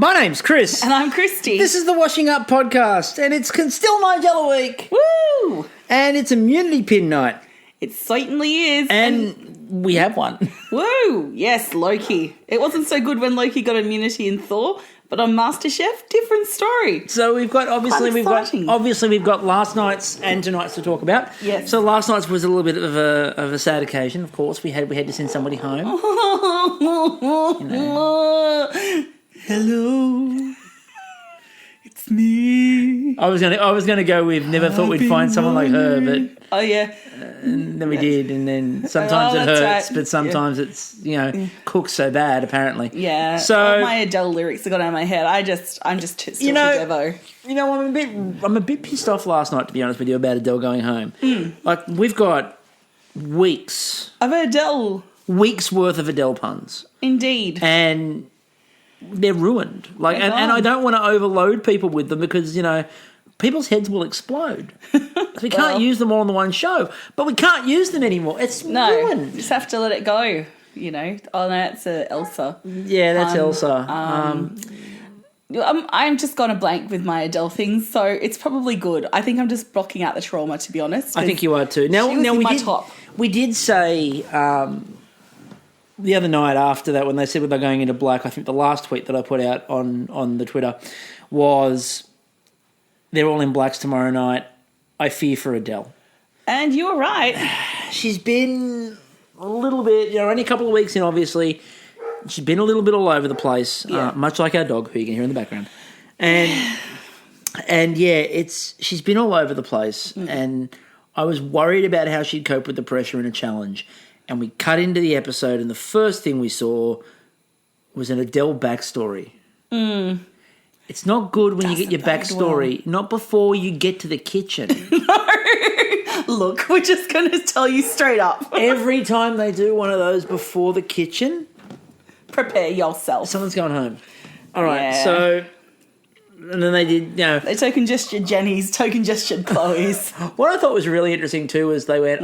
My name's Chris. And I'm Kristie. This is the Washing Up Podcast, and it's still Nigella Week. Woo! And it's Immunity Pin Night. It certainly is. And we have one. Woo! Yes, Loki. It wasn't so good when Loki got immunity in Thor, but on Masterchef, different story. So we've got we've got last night's and tonight's to talk about. Yes. So last night's was a little bit of a sad occasion. Of course, we had to send somebody home. Hello, it's me. I was gonna go with never thought we'd find someone like her, but and then we did, and then sometimes it hurts, right. But sometimes it's cooks so bad apparently. Yeah. So my Adele lyrics have got out of my head. I'm just still too devo. I'm a bit pissed off last night, to be honest with you, about Adele going home. Like we've got weeks worth of Adele puns. Indeed. And they're ruined. And I don't want to overload people with them because, people's heads will explode. We can't use them all on the one show, but we can't use them anymore. It's ruined. You just have to let it go, Oh, no, that's Elsa. Yeah, that's Elsa. I'm just gone a blank with my Adele things, so it's probably good. I think I'm just blocking out the trauma, to be honest. I think you are too. Now we did say the other night after that when they said they're going into black, I think the last tweet that I put out on the Twitter was they're all in blacks tomorrow night. I fear for Adele. And you were right. She's been a little bit, only a couple of weeks in, obviously. She's been a little bit all over the place, much like our dog, who you can hear in the background. And she's been all over the place. And I was worried about how she'd cope with the pressure in a challenge. And we cut into the episode, and the first thing we saw was an Adele backstory. It's not good when you get your backstory, not before you get to the kitchen. No. Look, we're just going to tell you straight up. Every time they do one of those before the kitchen, prepare yourself. Someone's going home. All right, so... And then they did, They token gestured Jenny's, token gestured Chloe's. What I thought was really interesting too was they went,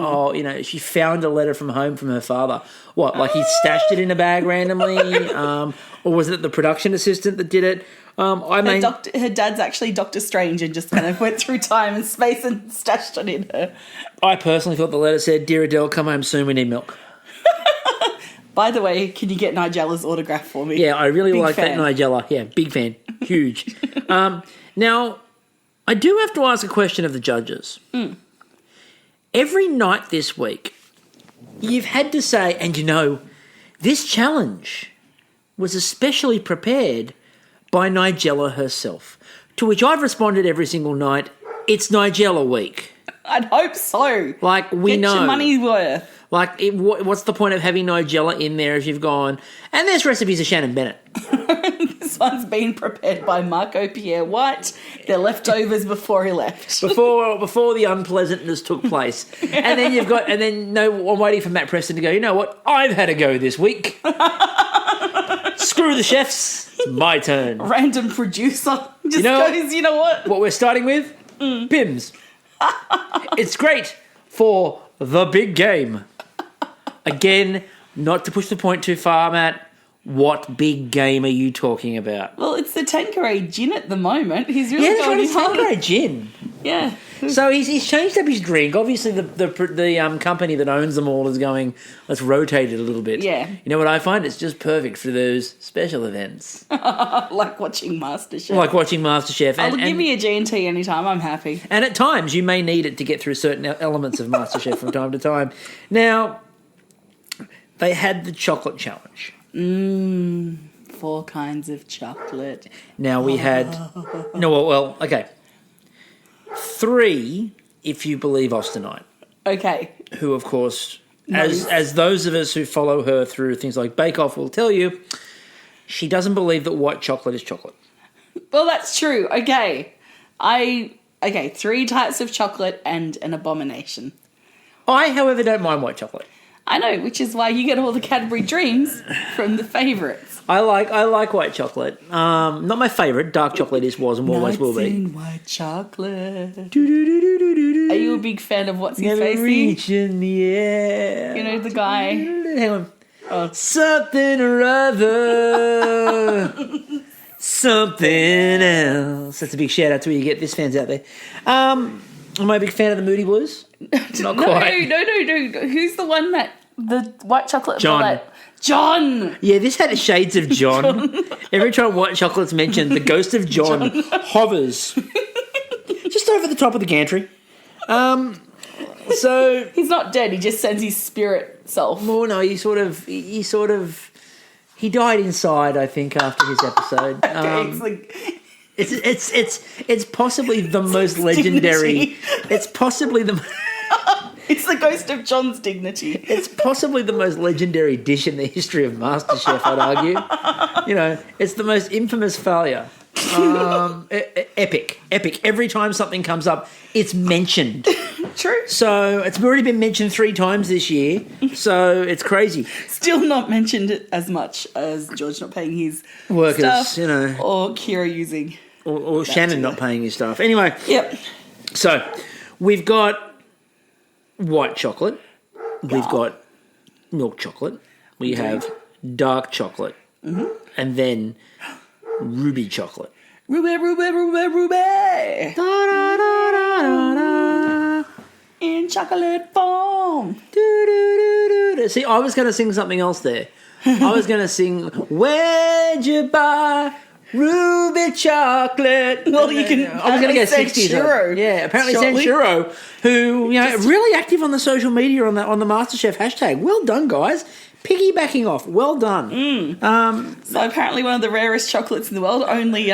she found a letter from home from her father. What, like he stashed it in a bag randomly? Or was it the production assistant that did it? Her dad's actually Doctor Strange and just kind of went through time and space and stashed it in her. I personally thought the letter said, "Dear Adele, come home soon, we need milk." By the way, can you get Nigella's autograph for me? Yeah, I really like that Nigella. Yeah, big fan. Huge. Now, I do have to ask a question of the judges. Every night this week, you've had to say, and this challenge was especially prepared by Nigella herself, to which I've responded every single night, it's Nigella week. I'd hope so. Like, we know. Get your money's worth. Like, what's the point of having Nigella in there if you've gone, and there's recipes of Shannon Bennett? This one's been prepared by Marco Pierre White. They're leftovers before he left. Before the unpleasantness took place. And then I'm waiting for Matt Preston to go, you know what, I've had a go this week. Screw the chefs, it's my turn. Random producer just goes, you know what? What we're starting with? Pims. It's great for the big game. Again, not to push the point too far, Matt, what big game are you talking about? Well, it's the Tanqueray gin at the moment. He's really going his Tanqueray gin. Yeah. So he's changed up his drink. Obviously, the company that owns them all is going, let's rotate it a little bit. Yeah. You know what I find? It's just perfect for those special events. Like watching Masterchef. Give me a G&T anytime. I'm happy. And at times, you may need it to get through certain elements of Masterchef from time to time. Now, they had the chocolate challenge. 4 kinds of chocolate. Now we had... okay. 3, if you believe Austenite. Okay. Who, of course, as those of us who follow her through things like Bake Off will tell you, she doesn't believe that white chocolate is chocolate. Well, that's true. Okay. 3 types of chocolate and an abomination. I, however, don't mind white chocolate. I know, which is why you get all the Cadbury Dreams from the favourites. I like white chocolate. Not my favourite. Dark chocolate was and always will be. White chocolate. Are you a big fan of what's his face? Reach in the air. You know the guy. Hang on. Something or other. something else. That's a big shout out to where you get this fans out there. Am I a big fan of the Moody Blues? Not quite. No. Who's the one that the white chocolate? John. John. Yeah, this had shades of John. Every time white chocolate's mentioned, the ghost of John hovers just over the top of the gantry. So he's not dead. He just sends his spirit self. Well, no, he died inside, I think, after his episode. It's possibly the most legendary. It's possibly the. It's the ghost of John's dignity. It's possibly the most legendary dish in the history of MasterChef, I'd argue. You know, it's the most infamous failure. Epic. Every time something comes up, it's mentioned. True. So it's already been mentioned 3 times this year. So it's crazy. Still not mentioned as much as George not paying his workers, stuff, you know, or Kira using, or Shannon not paying his staff. Anyway. Yep. So we've got white chocolate. We've got milk chocolate. We have dark chocolate, and then ruby chocolate. Ruby. In chocolate form. See, I was going to sing something else there. I was going to sing, where'd you buy ruby chocolate? Well, you can. I was going to go 60s. Churro. Yeah, apparently Shortly. Sanchuro, who really active on the social media on the MasterChef hashtag. Well done, guys. Piggybacking off. Well done. So apparently one of the rarest chocolates in the world, only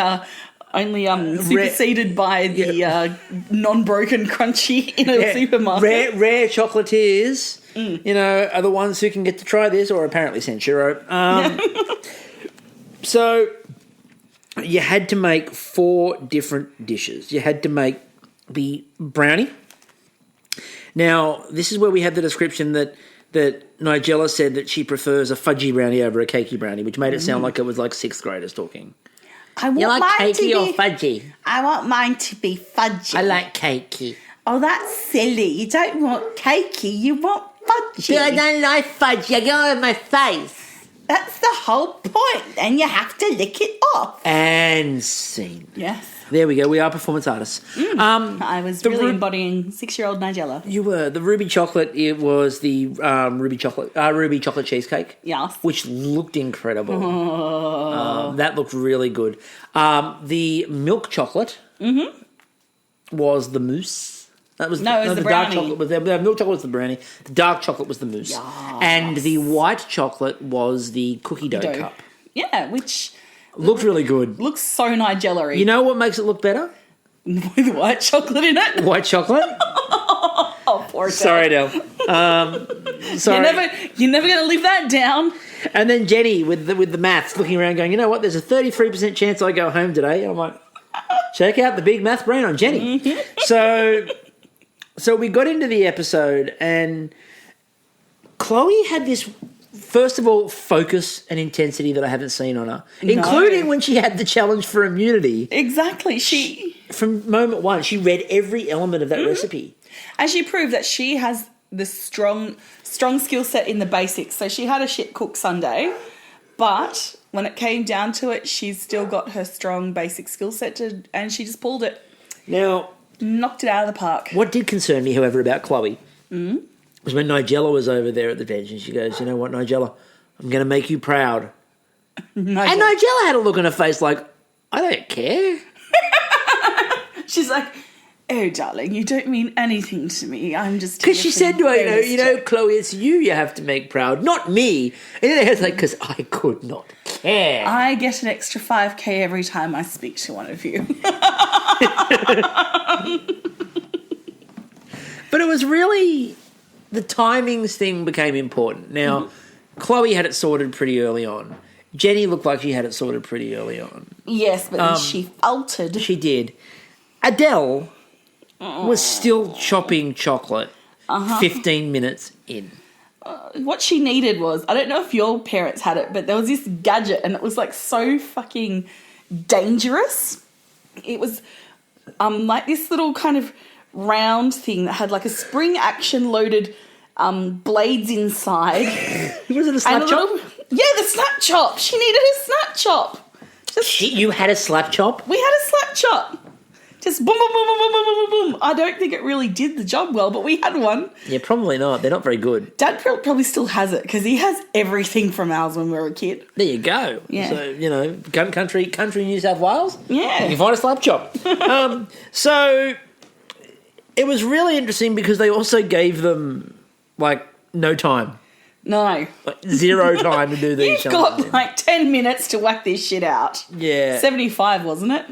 superseded by the non-broken crunchy in a supermarket. Rare chocolatiers, are the ones who can get to try this, or apparently Sanchuro. So you had to make 4 different dishes. You had to make the brownie. Now, this is where we have the description that Nigella said that she prefers a fudgy brownie over a cakey brownie, which made it sound like it was like 6th graders talking. I want you like mine cakey to or be, fudgy? I want mine to be fudgy. I like cakey. Oh, that's silly. You don't want cakey, you want fudgy. But I don't like fudgy. I get it on my face. That's the whole point. Then you have to lick it off. And scene. Yes. There we go. We are performance artists. I was really embodying 6-year-old Nigella. You were. The ruby chocolate, it was the ruby chocolate cheesecake. Yes. Which looked incredible. That looked really good. The milk chocolate was the mousse. That was it was the dark brownie. chocolate. The milk chocolate was the brownie. The dark chocolate was the mousse. Yes. And the white chocolate was the cookie dough cup. Yeah, which looked really good. looks so Nigella-y. You know what makes it look better? With white chocolate in it? White chocolate? Oh, poor Adele. Sorry, Adele. Sorry. You're never going to live that down. And then Jenny with the maths looking around going, you know what, there's a 33% chance I go home today. I'm like, check out the big math brain on Jenny. So we got into the episode and Chloe had this, first of all, focus and intensity that I haven't seen on her, including when she had the challenge for immunity. Exactly. From moment one, she read every element of that recipe. And she proved that she has the strong skill set in the basics. So she had a shit cook Sunday, but when it came down to it, she's still got her strong basic skill set and she just pulled it. Now, knocked it out of the park. What did concern me, however, about Chloe was when Nigella was over there at the bench and she goes, you know what, Nigella, I'm going to make you proud. And Nigella had a look on her face like, I don't care. She's like, oh, darling, you don't mean anything to me. I'm just... Because she said to her, you know, Chloe, it's you have to make proud, not me. And then it's like, because I could not care. I get an extra 5K every time I speak to one of you. But it was really... The timings thing became important. Now, Chloe had it sorted pretty early on. Jenny looked like she had it sorted pretty early on. Yes, but then she faltered. She did. Adele was still chopping chocolate 15 minutes in. What she needed was, I don't know if your parents had it, but there was this gadget and it was like so fucking dangerous. It was like this little kind of round thing that had like a spring action loaded blades inside. Was it a snap chop? Yeah, the snap chop. She needed a snap chop. You had a slap chop? We had a slap chop. Just boom, boom, boom, boom, boom, boom, boom, boom. I don't think it really did the job well, but we had one. Yeah, probably not. They're not very good. Dad probably still has it because he has everything from ours when we were a kid. There you go. Yeah. So, country New South Wales. Yeah. You can find a slap chop. So it was really interesting because they also gave them, no time. No. Zero time to do these. You've got 10 minutes to whack this shit out. Yeah. 75, wasn't it?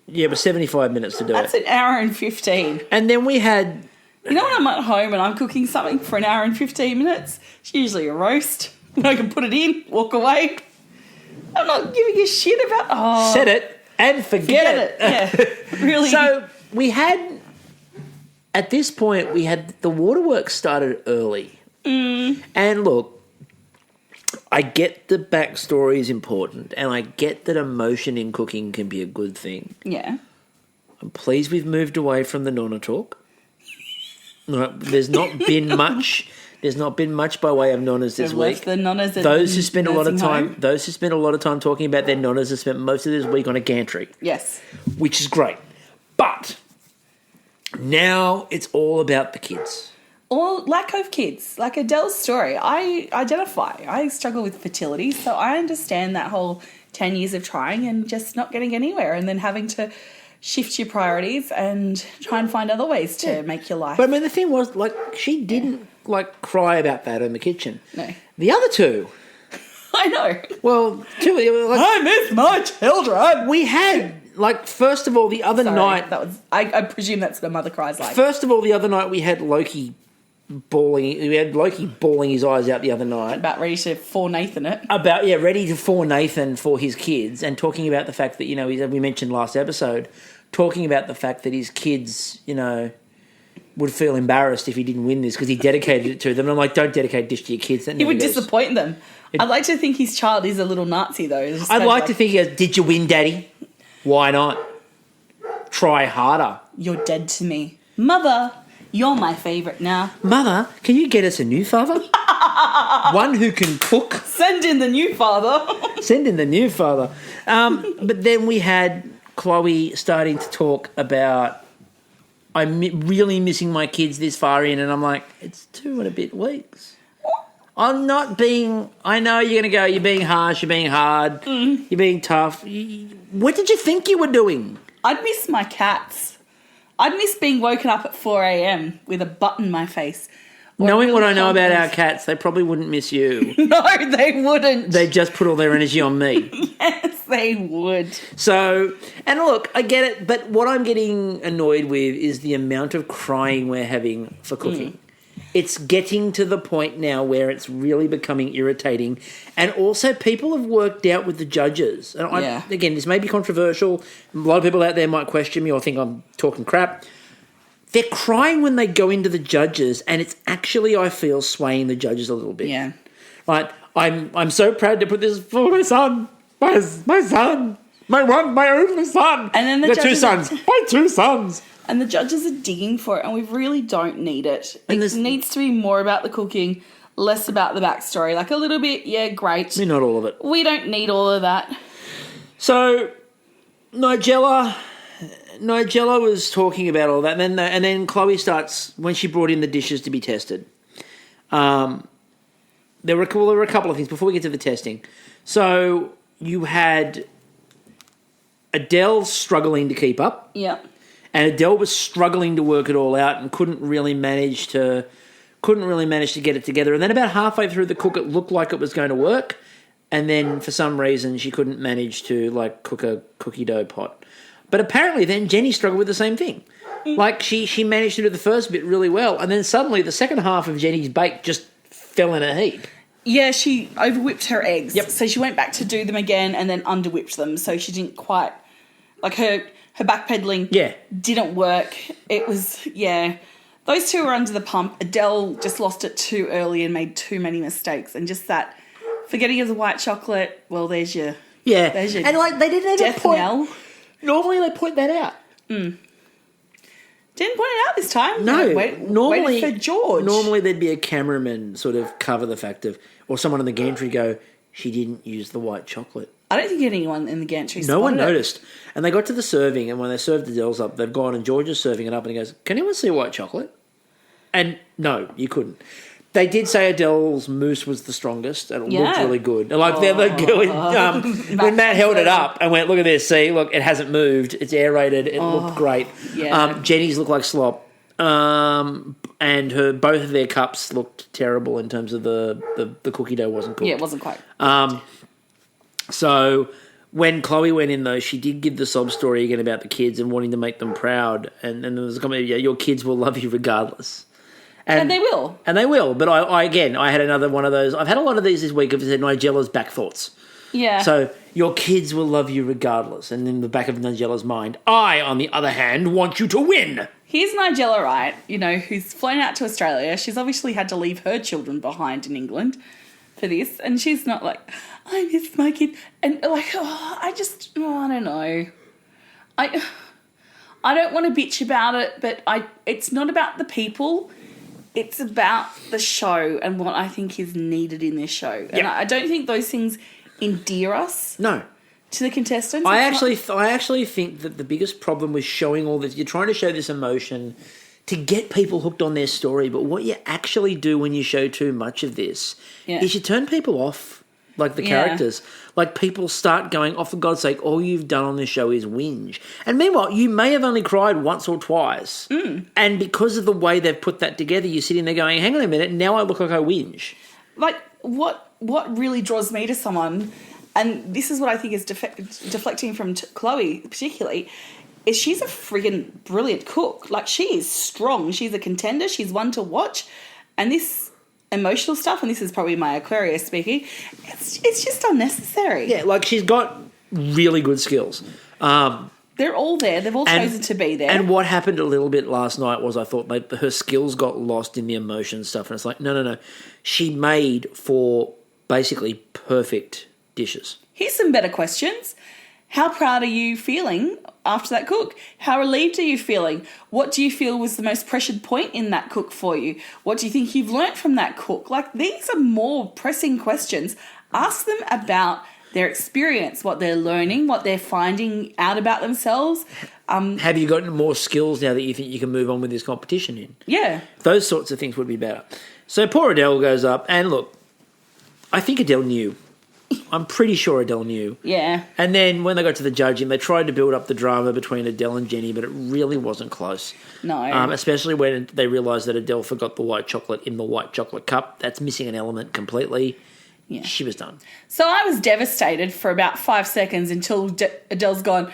Yeah, but 75 minutes to do That's an hour and 15. And then we had... You know when I'm at home and I'm cooking something for an hour and 15 minutes? It's usually a roast. I can put it in, walk away. I'm not giving a shit about... Oh, set it and forget it. Yeah, really. So we had... At this point, we had... The waterworks started early. And look, I get the backstory is important, and I get that emotion in cooking can be a good thing. Yeah. I'm pleased we've moved away from the Nonna talk. No, there's not been much. There's not been much by way of nonnas this week. The nonnas at those who spend a lot of time, home. those who spend a lot of time talking about their nonnas have spent most of this week on a gantry. Yes. Which is great, but now it's all about the kids. Or lack of kids, like Adele's story. I identify. I struggle with fertility, so I understand that whole 10 years of trying and just not getting anywhere and then having to shift your priorities and try and find other ways to make your life. But I mean, the thing was, she didn't, cry about that in the kitchen. No. The other two... I know. Well, two... I miss my children! We had... first of all, the other night... That was. I presume that's what a mother cries like. First of all, the other night we had Loki bawling his eyes out the other night. About ready to for Nathan it. Ready to for Nathan for his kids, and talking about the fact that, we mentioned last episode, talking about the fact that his kids, would feel embarrassed if he didn't win this because he dedicated it to them. And I'm like, don't dedicate this to your kids. He would disappoint them. I'd like to think his child is a little Nazi, though. I'd like to think he goes, did you win, Daddy? Why not? Try harder. You're dead to me. Mother, you're my favourite now. Mother, can you get us a new father? One who can cook. Send in the new father. Send in the new father. But then we had Chloe starting to talk about, I'm really missing my kids this far in, and I'm like, it's 2 and a bit weeks. I'm not being... I know you're going to go, you're being harsh, you're being hard, you're being tough. What did you think you were doing? I'd miss my cats. I'd miss being woken up at 4 a.m. with a butt in my face. Knowing what I know about our cats, they probably wouldn't miss you. No, they wouldn't. They'd just put all their energy on me. Yes, they would. So, and look, I get it, but what I'm getting annoyed with is the amount of crying we're having for cooking. It's getting to the point now where it's really becoming irritating. And also, people have worked out with the judges. And again, this may be controversial. A lot of people out there might question me or think I'm talking crap. They're crying when they go into the judges, and it's actually, I feel, swaying the judges a little bit. Yeah. I'm so proud to put this for my son. My son. My only son. And then the judges... 2 sons. My 2 sons. And the judges are digging for it, and we really don't need it. It needs to be more about the cooking, less about the backstory. A little bit, yeah, great. I mean, not all of it. We don't need all of that. So, Nigella was talking about all that, and then Chloe starts, when she brought in the dishes to be tested. There were a couple of things before we get to the testing. So, you had Adele struggling to keep up. Yeah. And Adele was struggling to work it all out and couldn't really manage to get it together. And then about halfway through the cook, it looked like it was going to work. And then for some reason, she couldn't manage to cook a cookie dough pot. But apparently then Jenny struggled with the same thing. She managed to do the first bit really well. And then suddenly the second half of Jenny's bake just fell in a heap. Yeah, she overwhipped her eggs. Yep. So she went back to do them again and then underwhipped them. So she didn't quite... Her backpedaling didn't work. It was, those two were under the pump. Adele just lost it too early and made too many mistakes. And just that forgetting of the white chocolate, well, there's your... Yeah. There's your and they didn't even death knell. Normally they point that out. Didn't point it out this time. No. Waited for George. Normally there'd be a cameraman sort of cover the fact of... Or someone in the gantry go, she didn't use the white chocolate. I don't think anyone in the gantry No one spotted it. noticed. And they got to the serving, and when they served Adele's up, they've gone and George is serving it up, and he goes, "Can anyone see white chocolate?" And no, you couldn't. They did say Adele's mousse was the strongest, and it looked really good. And like when Matt held it up and went, "Look at this, see, look, it hasn't moved. It's aerated. It looked great." Yeah. Jenny's looked like slop. And both of their cups looked terrible in terms of the cookie dough wasn't cooked. Yeah, it wasn't quite. So when Chloe went in, though, she did give the sob story again about the kids and wanting to make them proud. And there was a comment, your kids will love you regardless. And they will. And they will. But I had another one of those. I've had a lot of these this week of Nigella's back thoughts. Yeah. So your kids will love you regardless. And in the back of Nigella's mind, I, on the other hand, want you to win. Here's Nigella, right, who's flown out to Australia. She's obviously had to leave her children behind in England for this. And she's not like, I miss my kid. And like, I don't know. I don't want to bitch about it, but it's not about the people. It's about the show and what I think is needed in this show. Yep. And I don't think those things endear us. No. To the contestants. I actually think that the biggest problem with showing all this, you're trying to show this emotion to get people hooked on their story, but what you actually do when you show too much of this is you turn people off, like the characters. Like people start going, oh, for God's sake, all you've done on this show is whinge. And meanwhile, you may have only cried once or twice. And because of the way they've put that together, you're sitting there going, hang on a minute, now I look like I whinge. Like what really draws me to someone, and this is what I think is deflecting from Chloe particularly, is she's a friggin' brilliant cook. Like, she is strong. She's a contender. She's one to watch. And this emotional stuff, and this is probably my Aquarius speaking, it's just unnecessary. Yeah, like, she's got really good skills. They're all there. They've all chosen to be there. And what happened a little bit last night was I thought her skills got lost in the emotion stuff. And it's like, no. She made for basically perfect dishes. Here's some better questions. How proud are you feeling after that cook? How relieved are you feeling? What do you feel was the most pressured point in that cook for you? What do you think you've learnt from that cook? Like, these are more pressing questions. Ask them about their experience, what they're learning, what they're finding out about themselves. Have you gotten more skills now that you think you can move on with this competition in? Yeah. Those sorts of things would be better. So poor Adele goes up, and look, I think Adele knew. I'm pretty sure Adele knew. Yeah. And then when they got to the judging, they tried to build up the drama between Adele and Jenny, but it really wasn't close. No. Especially when they realised that Adele forgot the white chocolate in the white chocolate cup. That's missing an element completely. Yeah. She was done. So I was devastated for about 5 seconds until Adele's gone,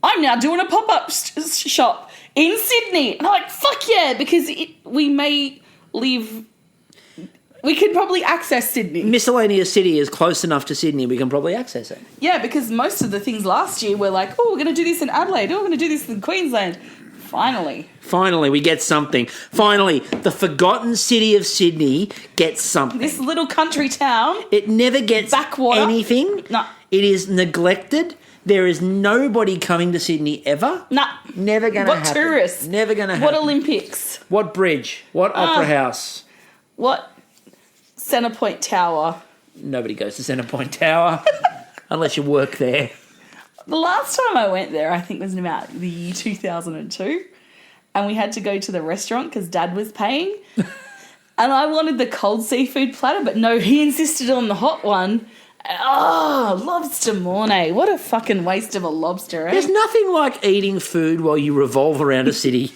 I'm now doing a pop-up shop in Sydney. And I'm like, fuck yeah, because we could probably access Sydney. Miscellaneous City is close enough to Sydney, we can probably access it. Yeah, because most of the things last year were like, oh, we're going to do this in Adelaide. Oh, we're going to do this in Queensland. Finally, we get something. Finally, the forgotten city of Sydney gets something. This little country town. It never gets anything. No. It is neglected. There is nobody coming to Sydney ever. Nah. Never going to happen. What tourists? Never going to happen. What Olympics? What bridge? What opera house? What Centrepoint Tower? Nobody goes to Centrepoint Tower unless you work there. The last time I went there, I think, was in about the year 2002, and we had to go to the restaurant because Dad was paying, and I wanted the cold seafood platter, but no, he insisted on the hot one. Oh, lobster mornay. What a fucking waste of a lobster, eh? There's nothing like eating food while you revolve around a city.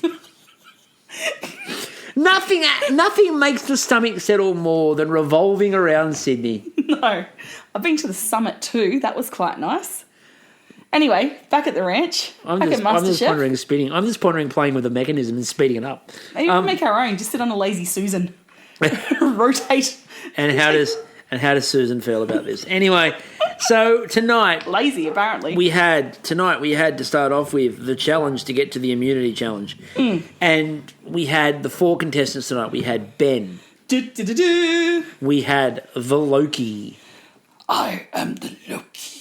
Nothing makes the stomach settle more than revolving around Sydney. No. I've been to the summit too. That was quite nice. Anyway, back at the ranch. Back at Masterchef. I'm just pondering spinning. I'm just pondering playing with the mechanism and speeding it up. Maybe we can make our own. Just sit on a lazy Susan. Rotate. And how does Susan feel about this? Anyway, so tonight... Lazy, apparently. We had to start off with the challenge to get to the immunity challenge. And we had the 4 contestants tonight. We had Ben. We had the Loki. I am the Loki.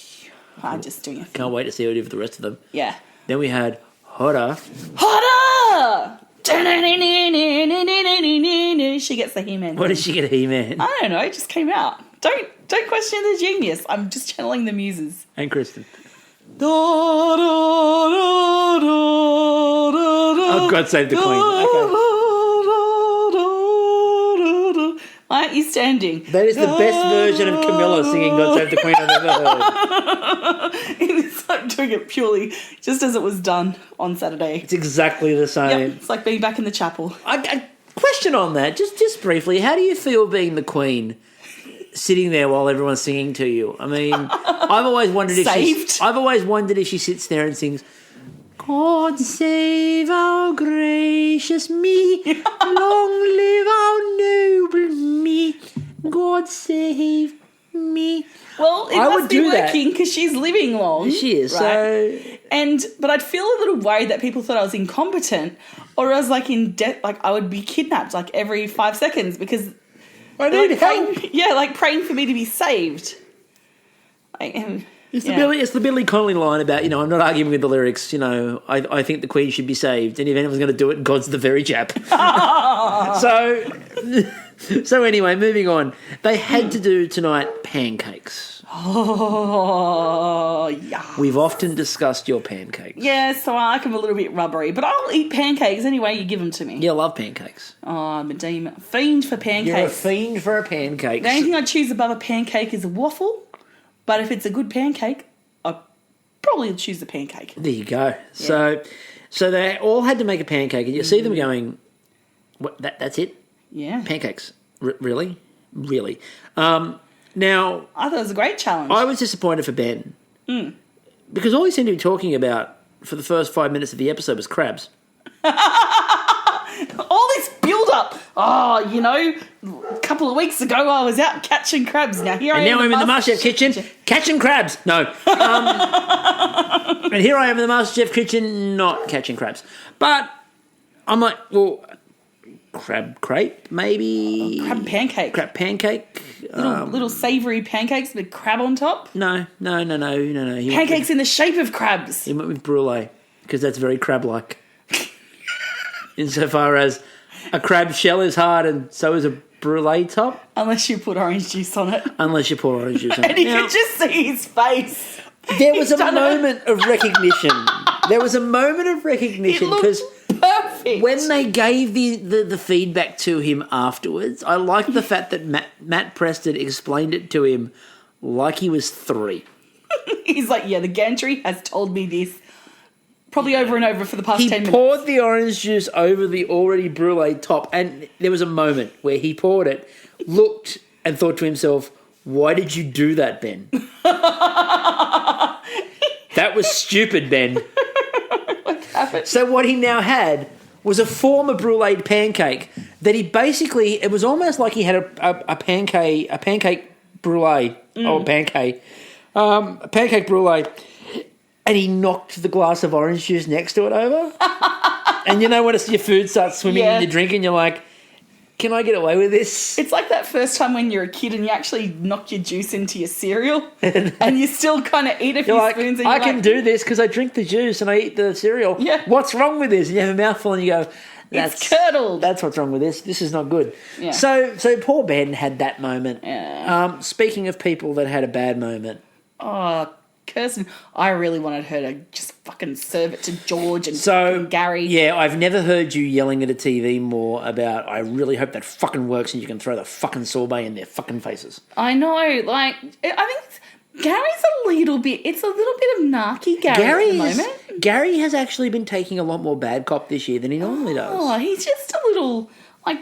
I'm just doing it. Can't wait to see what I do for the rest of them. Yeah. Then we had Hoda. She gets the He-Man. What did she get, He-Man? I don't know. It just came out. Don't Don't question the genius. I'm just channeling the muses. And Kristen. Oh, God save the Queen. Okay. Why aren't you standing? That is the best version of Camilla singing God Save the Queen I've ever heard. It's like doing it purely just as it was done on Saturday. It's exactly the same. Yep, it's like being back in the chapel. A question on that, just briefly. How do you feel being the Queen, sitting there while everyone's singing to you? I mean, I've always wondered if she sits there and sings, God save our gracious me, long live our noble me, God save me. Well, it must be working because she's living long. She is, right? But I'd feel a little worried that people thought I was incompetent or I was like in debt, like I would be kidnapped like every 5 seconds because I need help. Like praying for me to be saved. It's the Billy Connolly line about, I'm not arguing with the lyrics, I think the Queen should be saved, and if anyone's going to do it, God's the very chap. So anyway, moving on. They had to do tonight pancakes. Oh, yeah. We've often discussed your pancakes. Yeah, so I like them a little bit rubbery, but I'll eat pancakes any way you give them to me. Yeah, I love pancakes. Oh, I'm a demon. Fiend for pancakes. You're a fiend for a pancake. The only thing I'd choose above a pancake is a waffle. But if it's a good pancake, I'd probably choose the pancake. There you go. Yeah. So they all had to make a pancake, and you see them going, "What? That's it? Yeah, pancakes? Really? Really?" Now, I thought it was a great challenge. I was disappointed for Ben because all he seemed to be talking about for the first 5 minutes of the episode was crabs. All this build-up. Oh, a couple of weeks ago I was out catching crabs. Now here I am. And now I'm in the Masterchef kitchen catching crabs. No. And here I am in the Masterchef kitchen not catching crabs. But I'm like, well, crab crepe maybe? Crab pancake. Crab pancake. Little savoury pancakes with crab on top. No. Pancakes in the shape of crabs. He went with brulee because that's very crab-like. Insofar as a crab shell is hard and so is a brulee top. Unless you put orange juice on it. And you could just see his face. There was a moment of recognition. Because perfect. When they gave the feedback to him afterwards, I liked the fact that Matt Preston explained it to him like he was 3. He's like, the gantry has told me this. Probably over and over for the past 10 minutes. He poured the orange juice over the already brulee top, and there was a moment where he poured it, looked, and thought to himself, why did you do that, Ben? That was stupid, Ben. What happened? So what he now had was a former brulee pancake that he basically, it was almost like he had a pancake brulee, a pancake brulee, and he knocked the glass of orange juice next to it over. And when your food starts swimming in your drink and you're like, can I get away with this? It's like that first time when you're a kid and you actually knock your juice into your cereal and you still kind of eat a few spoons. And I can do this because I drink the juice and I eat the cereal. Yeah. What's wrong with this? And you have a mouthful and you go, it's curdled. That's what's wrong with this. This is not good. Yeah. So poor Ben had that moment. Yeah. Speaking of people that had a bad moment. Oh, Kirsten, I really wanted her to just fucking serve it to George and Gary. Yeah, I've never heard you yelling at a TV more about, I really hope that fucking works and you can throw the fucking sorbet in their fucking faces. I know, I think Gary's a little bit of narky Gary at the moment. Gary has actually been taking a lot more bad cop this year than he normally does. Oh, he's just a little,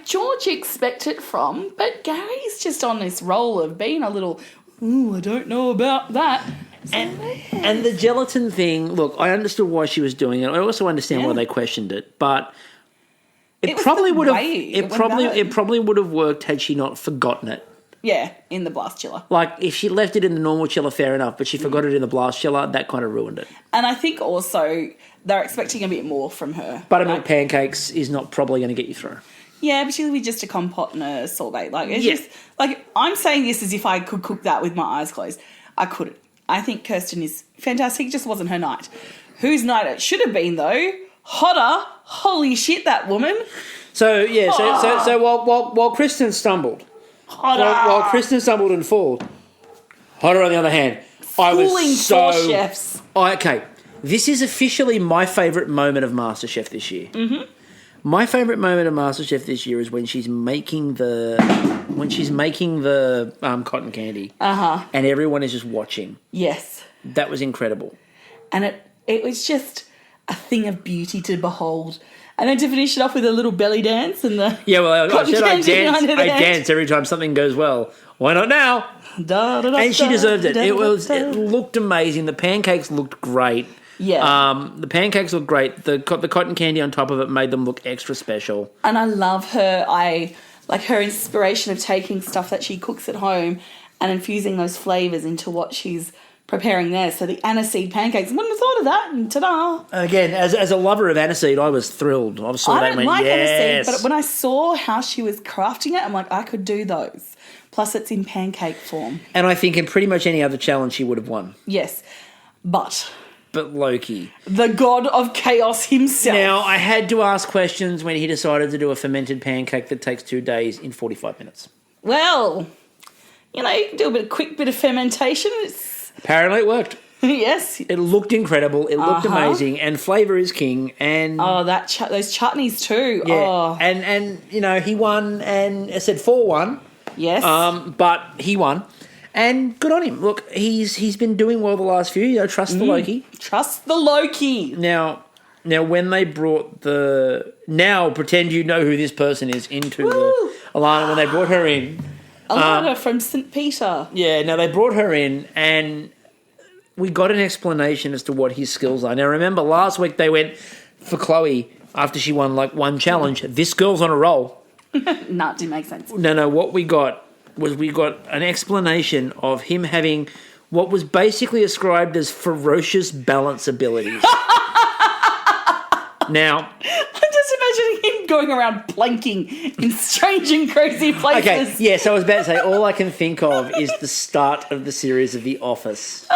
George you expect it from, but Gary's just on this roll of being a little, I don't know about that. And the gelatin thing, look, I understood why she was doing it. I also understand why they questioned it, but it probably would have worked had she not forgotten it. Yeah, in the blast chiller. Like, if she left it in the normal chiller, fair enough, but she forgot it in the blast chiller, that kind of ruined it. And I think also they're expecting a bit more from her. Buttermilk pancakes is not probably going to get you through. Yeah, but she'll be just a compote and a sorbet. Just, I'm saying this as if I could cook that with my eyes closed. I couldn't. I think Kirsten is fantastic. It just wasn't her night. Whose night it should have been, though? Hotter. Holy shit, that woman. So while Kristen stumbled... Hotter. While Kristen stumbled and fall, Hodder, on the other hand, I Fooling was so... 4 chefs. Okay, this is officially my favourite moment of Masterchef this year. Mm-hmm. My favourite moment of Masterchef this year is when she's making the cotton candy, and everyone is just watching. Yes, that was incredible, and it was just a thing of beauty to behold. And then to finish it off with a little belly dance and the I dance every time something goes well. Why not now? And she deserved it. It looked amazing. The pancakes looked great. Yeah. The pancakes look great. The cotton candy on top of it made them look extra special. And I love her. I like her inspiration of taking stuff that she cooks at home and infusing those flavours into what she's preparing there. So the aniseed pancakes, I wouldn't have thought of that, and ta-da. Again, as a lover of aniseed, I was thrilled. I don't like aniseed, but when I saw how she was crafting it, I'm like, I could do those. Plus it's in pancake form. And I think in pretty much any other challenge she would have won. Yes. But Loki, the god of chaos himself. Now, I had to ask questions when he decided to do a fermented pancake that takes 2 days in 45 minutes. Well, you can do a quick bit of fermentation. Apparently it worked. Yes. It looked incredible. It looked amazing. And flavour is king. And those chutneys too. Yeah. Oh. And he won, and I said 4-1. Yes. But he won. And good on him. Look, he's been doing well the last few. Trust the Loki. Trust the Loki. Now when they brought pretend you know who this person is into Alana, when they brought her in. Alana from St. Peter. Yeah, now they brought her in and we got an explanation as to what his skills are. Now remember, last week they went for Chloe after she won one challenge. This girl's on a roll. No, it didn't make sense. No, what we got was an explanation of him having what was basically ascribed as ferocious balance abilities. Now, I'm just imagining him going around planking in strange and crazy places. Okay, yeah, so I was about to say, all I can think of is the start of the series of The Office.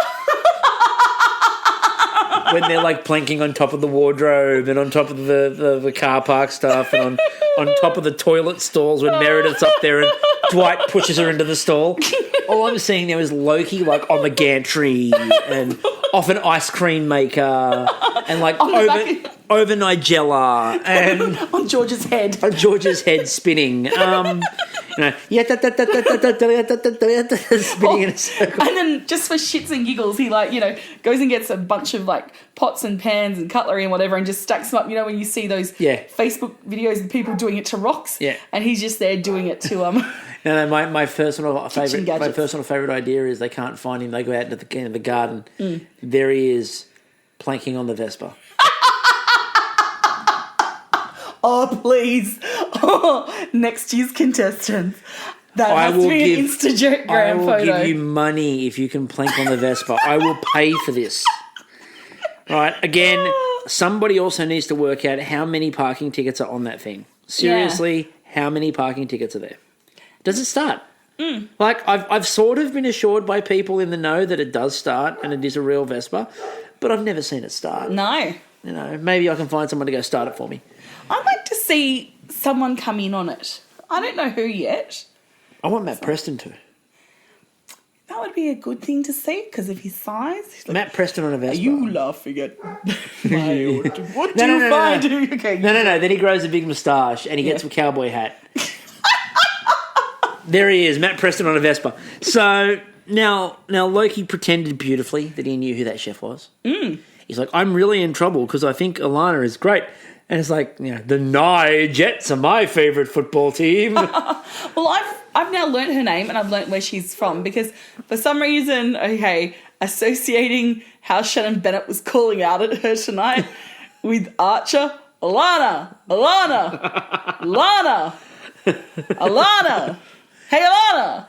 When they're planking on top of the wardrobe and on top of the car park stuff and on top of the toilet stalls when Meredith's up there and Dwight pushes her into the stall. All I'm seeing there is Loki on the gantry and off an ice cream maker and over Nigella and on George's head. On George's head spinning. Spinning in a circle. And then just for shits and giggles, he goes and gets a bunch of pots and pans and cutlery and whatever and just stacks them up. You know when you see those Facebook videos of people doing it to rocks? Yeah. And he's just there doing it to No, my personal favourite idea is they can't find him. They go out into the garden. There he is, planking on the Vespa. Oh, please. Oh, next year's contestants. That has to be an Instagram photo. I will give you money if you can plank on the Vespa. I will pay for this. Right, again, somebody also needs to work out how many parking tickets are on that thing. Seriously, how many parking tickets are there? Does it start? I've sort of been assured by people in the know that it does start and it is a real Vespa, but I've never seen it start. No. Maybe I can find someone to go start it for me. I'd like to see someone come in on it. I don't know who yet. I want Matt Preston to. That would be a good thing to see because of his size. Matt Preston on a Vespa. Are you laughing at what No. Okay. No. Then he grows a big moustache and he gets a cowboy hat. There he is, Matt Preston on a Vespa. So now Loki pretended beautifully that he knew who that chef was. He's like, I'm really in trouble because I think Alana is great. And it's the Nye Jets are my favourite football team. Well, I've now learnt her name and I've learnt where she's from because for some reason, associating how Shannon Bennett was calling out at her tonight with Archer, Alana. Hey, Alana.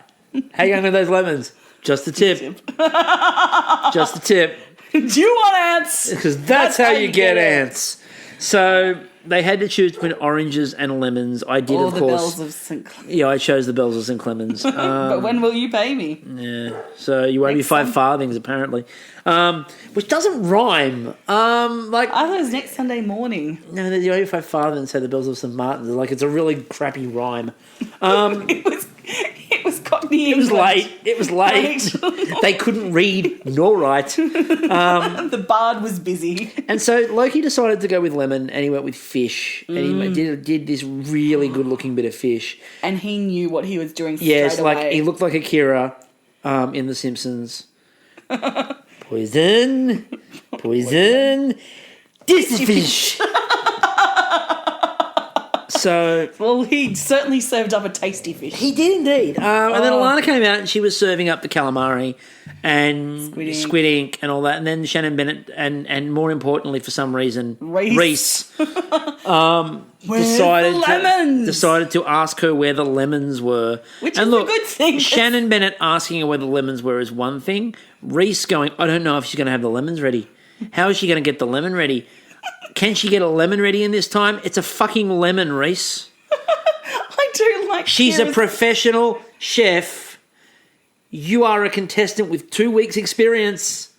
How young are those lemons? Just a tip. Just a tip. Do you want ants? Because that's how you get ants. So they had to choose between oranges and lemons. I did, of course. The bells of St. Clemens. Yeah, I chose the bells of St. Clemens. But when will you pay me? Yeah, so you owe me 5 farthings, apparently. Which doesn't rhyme. I thought it was next Sunday morning. No, you owe me 5 farthings, say the bells of St. Martin's. It's a really crappy rhyme. It was was Cockney It was English. late. It was late. They couldn't read nor write. The bard was busy. And so Loki decided to go with lemon, and he went with fish, and he did this really good-looking bit of fish. And he knew what he was doing Yes, straight like away. he looked like Akira in The Simpsons. Poison. This is fish. So... Well, he certainly served up a tasty fish. He did indeed. And then Alana came out and she was serving up the calamari and squid ink and all that. And then Shannon Bennett and more importantly, for some reason, Reese decided to ask her where the lemons were. Which is a good thing. Shannon Bennett asking her where the lemons were is one thing. Reese going, I don't know if she's going to have the lemons ready. How is she going to get the lemon ready? Can she get a lemon ready in this time? It's a fucking lemon, Reese. I do like She's a professional chef. You are a contestant with 2 weeks' experience.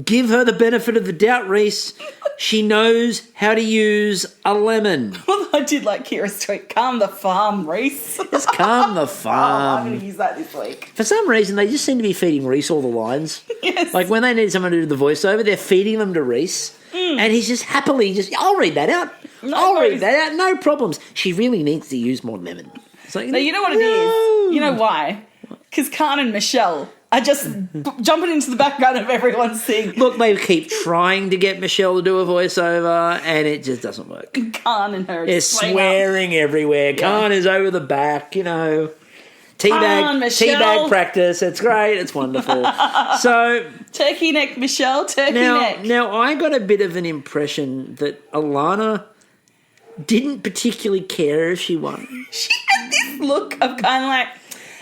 Give her the benefit of the doubt, Reese. She knows how to use a lemon. Well, I did like Kira's tweet. Calm the farm, Reese. Just calm the I'm farm. going to use that this week. For some reason, they just seem to be feeding Reese all the lines. Yes. Like when they need someone to do the voiceover, they're feeding them to Reese. And he's just happily I'll read that out. I'll read that out. No problems. She really needs to use more lemon. It's like, Now, you know what it is? You know why? Because Khan and Michelle are just jumping into the background of everyone's thing. Look, they keep trying to get Michelle to do a voiceover, and it just doesn't work. Khan and her. They're swearing everywhere. Yeah. Khan is over the back, Teabag practice. It's great. It's wonderful. So turkey neck, Michelle. Neck. Now, I got a bit of an impression that Alana didn't particularly care if she won. She had this look of kind of like...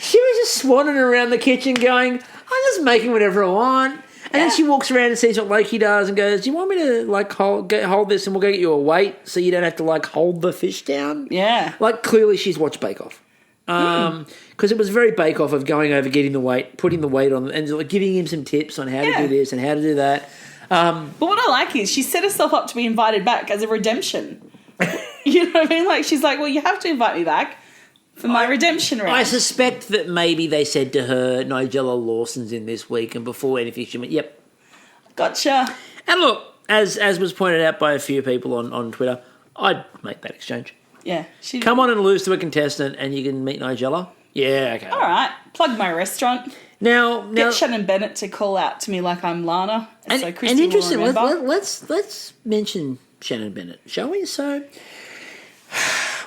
She was just swanning around the kitchen going, I'm just making whatever I want. And then she walks around and sees what Loki does and goes, do you want me to hold this and we'll go get you a weight so you don't have to hold the fish down? Yeah. Clearly she's watched Bake Off. Because it was very Bake Off of going over, getting the weight, putting the weight on, and giving him some tips on how to do this and how to do that. But what I like is she set herself up to be invited back as a redemption. You know what I mean? She's like, well, you have to invite me back for my redemption round. I suspect that maybe they said to her, Nigella Lawson's in this week, and before anything she went, yep. Gotcha. And look, as was pointed out by a few people on Twitter, I'd make that exchange. Yeah. Come on and lose to a contestant and you can meet Nigella. Yeah, okay. All right. Plug my restaurant. Now get Shannon Bennett to call out to me like I'm Lana. So Kristie and interesting, will remember. let's mention Shannon Bennett, shall we? So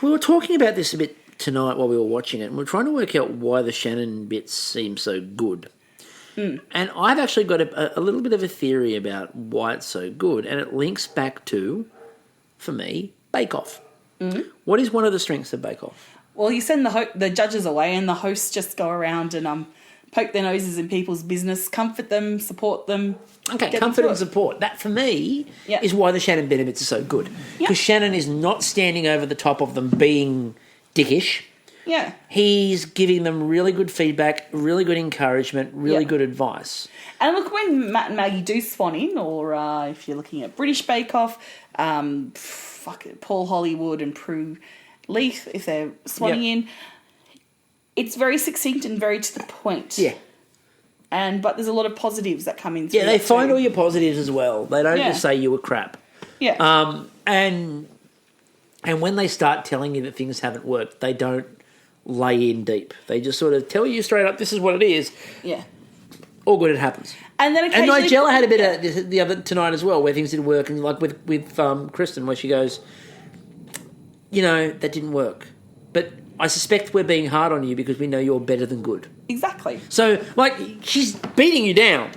we were talking about this a bit tonight while we were watching it, and we're trying to work out why the Shannon bits seem so good. And I've actually got a little bit of a theory about why it's so good, and it links back to, for me, Bake Off. What is one of the strengths of Bake Off? Well, you send the judges away and the hosts just go around and poke their noses in people's business, comfort them, support them. Okay, comfort and support. That, for me, is why the Shannon Bennett bits are so good. Because Shannon is not standing over the top of them being dickish. Yeah. He's giving them really good feedback, really good encouragement, really good advice. And look, when Matt and Maggie do swan in, or if you're looking at British Bake Off, Paul Hollywood and Prue Leith, if they're swanning in, it's very succinct and very to the point. Yeah. But there's a lot of positives that come in through. Yeah, they find all your positives as well. They don't just say you were crap. Yeah. And when they start telling you that things haven't worked, they don't lay in deep. They just sort of tell you straight up, this is what it is. Yeah. All good, it happens. And then occasionally... And Nigella had a bit of the other tonight as well, where things didn't work, and like with Kristen, where she goes, that didn't work. But I suspect we're being hard on you because we know you're better than good. Exactly. So, she's beating you down,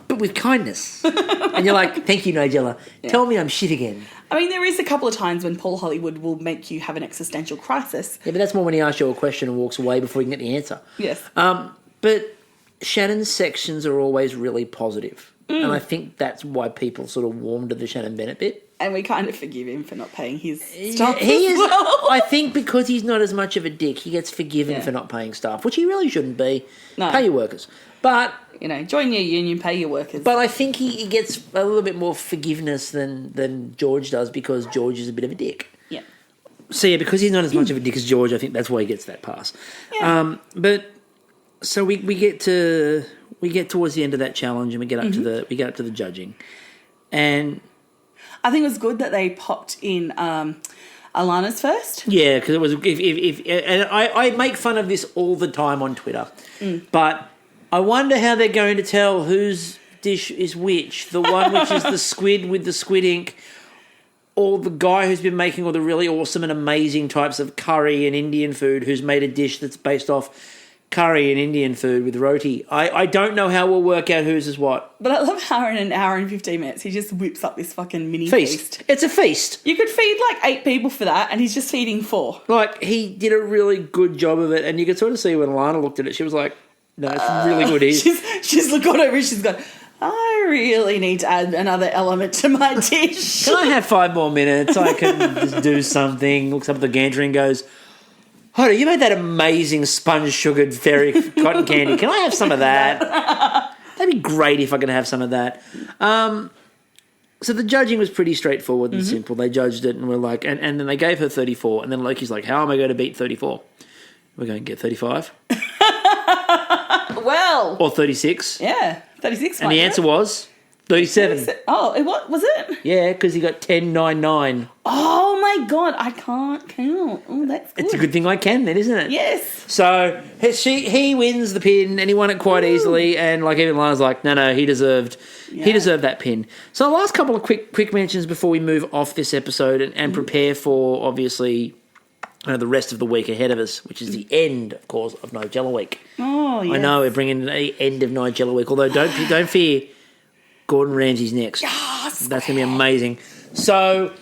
but with kindness. And you're like, thank you, Nigella. Yeah. Tell me I'm shit again. I mean, there is a couple of times when Paul Hollywood will make you have an existential crisis. Yeah, but that's more when he asks you a question and walks away before you can get the answer. Yes. But Shannon's sections are always really positive. And I think that's why people sort of warm to the Shannon Bennett bit. And we kind of forgive him for not paying his staff he is, well. I think because he's not as much of a dick, he gets forgiven for not paying staff, which he really shouldn't be. No. Pay your workers. But... join your union, pay your workers. But I think he gets a little bit more forgiveness than George does because George is a bit of a dick. Yeah. So, because he's not as much of a dick as George, I think that's why he gets that pass. Yeah. But So we get towards the end of that challenge, and we get up to the judging, and I think it was good that they popped in Alana's first. Yeah, because it was and I make fun of this all the time on Twitter, but I wonder how they're going to tell whose dish is which. The one which is the squid with the squid ink, or the guy who's been making all the really awesome and amazing types of curry and Indian food, who's made a dish that's based off curry and Indian food with roti. I don't know how we'll work out whose is what. But I love how in an hour and 15 minutes he just whips up this fucking mini feast. It's a feast. You could feed like 8 people for that, and he's just feeding 4. Like, he did a really good job of it, and you could sort of see when Alana looked at it, she was like, no, it's really good. She's gone over and she's gone, I really need to add another element to my dish. Can I have 5 more minutes? I can just do something. Looks up at the gantry and goes, Hoda, you made that amazing sponge-sugared fairy cotton candy. Can I have some of that? That'd be great if I could have some of that. So the judging was pretty straightforward and simple. They judged it and were like, and then they gave her 34. And then Loki's like, how am I going to beat 34? We're going to get 35. Well. Or 36. Yeah, 36. And the answer was 37. Oh, what was it? Yeah, because he got 10.99. Oh my God, I can't count. Oh, that's good. It's a good thing I can then, isn't it? Yes. So he wins the pin, and he won it quite easily. And like even Lana's like, no, he deserved that pin. So the last couple of quick mentions before we move off this episode and prepare for obviously the rest of the week ahead of us, which is the end, of course, of Nigella Week. Oh, yes. I know we're bringing the end of Nigella Week, although don't fear, Gordon Ramsay's next. Yes, that's going to be amazing. So,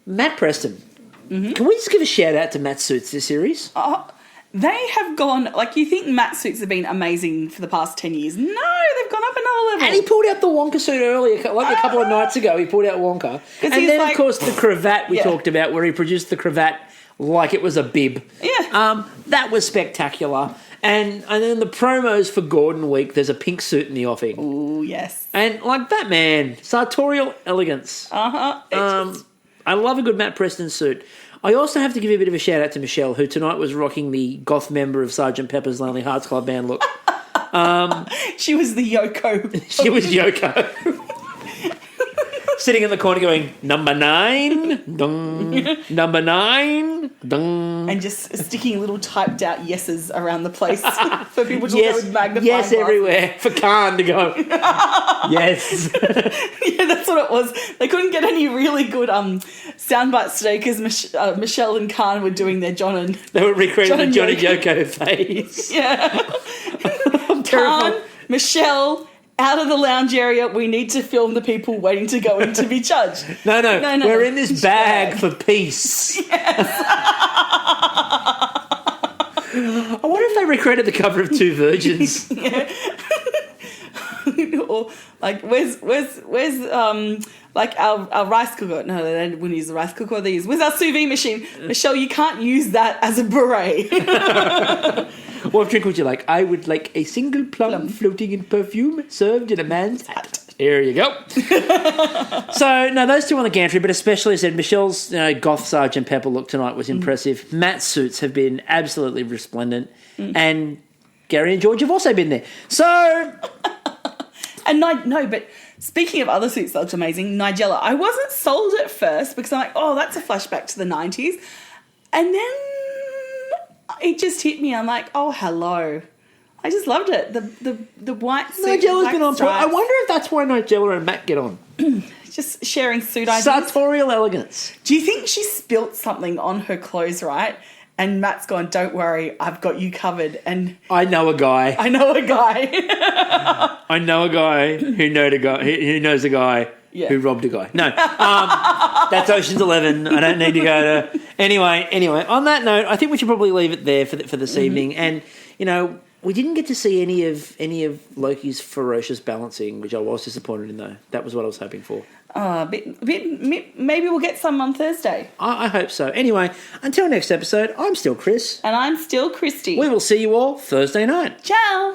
Matt Preston. Can we just give a shout out to Matt Suits this series? Oh, they have gone, like, you think Matt Suits have been amazing for the past 10 years. No, they've gone up another level. And he pulled out the Wonka suit earlier, like a couple of nights ago. He pulled out Wonka. And then, of course, the cravat we talked about, where he produced the cravat like it was a bib. Yeah. That was spectacular. And then the promos for Gordon Week, there's a pink suit in the offing. Oh, yes. And like that man, sartorial elegance. Uh-huh. I love a good Matt Preston suit. I also have to give you a bit of a shout out to Michelle, who tonight was rocking the goth member of Sgt. Pepper's Lonely Hearts Club Band look. She was the Yoko. She was Yoko. Sitting in the corner going, number 9, dung, number 9, dung. And just sticking little typed out yeses around the place for people to go with magnifying yes, glasses. everywhere. For Khan to go, yes. Yeah, that's what it was. They couldn't get any really good sound bites today because Michelle and Khan were doing their John and... They were recreating the John and Yoko phase. Yeah. Khan, Michelle... Out of the lounge area, we need to film the people waiting to go in to be judged. No, we're in this bag for peace. Yes. I wonder if they recreated the cover of Two Virgins. Yeah. Or like, where's like our rice cooker? No, they wouldn't use the rice cooker. They use, where's our sous vide machine? Michelle, you can't use that as a beret. What drink would you like? I would like a single plum floating in perfume served in a man's hat. Here you go. So, no, those two on the gantry, but especially, I said, Michelle's goth Sgt. Pepper look tonight was impressive. Matt's suits have been absolutely resplendent. And Gary and George have also been there. So... And but speaking of other suits that looked amazing, Nigella, I wasn't sold at first because I'm like, oh, that's a flashback to the 90s. And then it just hit me. I'm like, oh, hello. I just loved it. The white suit. Nigella's been on point. I wonder if that's why Nigella and Matt get on. Just sharing suit ideas. Sartorial elegance. Do you think she spilt something on her clothes, right? And Matt's gone, don't worry, I've got you covered. And I know a guy. I know a guy who knows a guy who robbed a guy. No, that's Ocean's 11. I don't need to go to... Anyway, on that note, I think we should probably leave it there for this evening. And, we didn't get to see any of Loki's ferocious balancing, which I was disappointed in, though. That was what I was hoping for. Maybe we'll get some on Thursday. I hope so. Anyway, until next episode, I'm still Chris. And I'm still Kristie. We will see you all Thursday night. Ciao.